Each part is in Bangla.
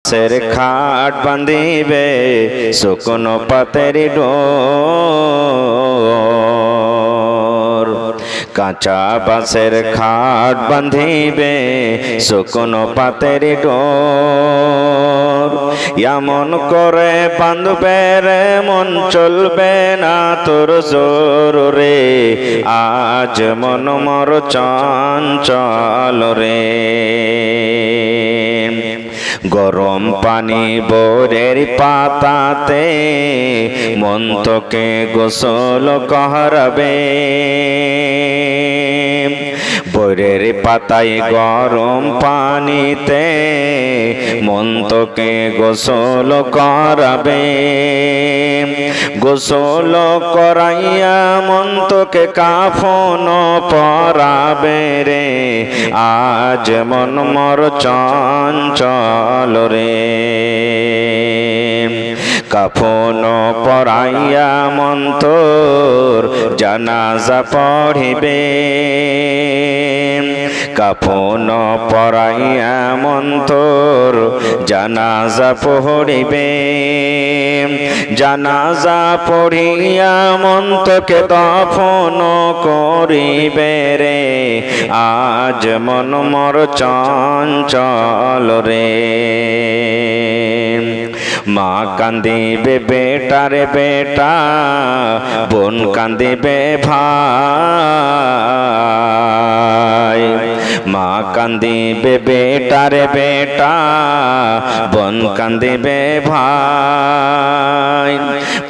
বাঁশের খাট বাঁধিবে শুকনো পাতের ডোর কাঁচা বাঁশের খাট বাঁধিবে শুকনো পাতের ডোর এমন করে বাঁধবে রে মন চলবে না তোর জোর রে আজ মন মর চঞ্চল রে গরম পানি বোরের পাতাতে মন তোকে গোসল করাবে বোরের পাতায় গরম পানিতে মন তোকে গোসল করাবে গোসল করাইয়া মন তোকে কাফন পরাবে রে আজ মন মর চঞ্চল রে কাফন পরাইয়া মন তোর জানাজা পড়িবে কাফন পরাইয়া মন তোর জানাজা পড়িবে জানাজা পড়িয়া মন তোকে দফন করিবে রে আজ মন মর চঞ্চল রে মা কান্দিবে বেটারে বেটা বোন কান্দিবে ভাই মা কান্দিবে বেটারে বেটা বোন কান্দিবে ভাই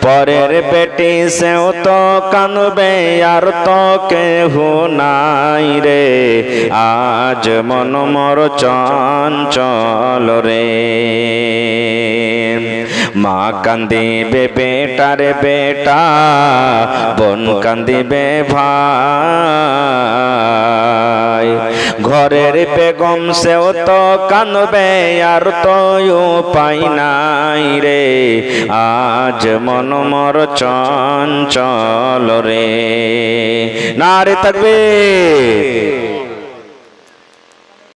পরের বেটি সেও তো কাঁদবে আর তো কেহ নাই রে আজ মন মর চঞ্চল রে মা কান্দিবে বেটারে বেটা বোন কান্দিবে ভাই ঘরের বেগম সেও তো কাঁদবে আর তো উপায় নাই রে আজ মন মর চঞ্চল রে নারে তাকবীর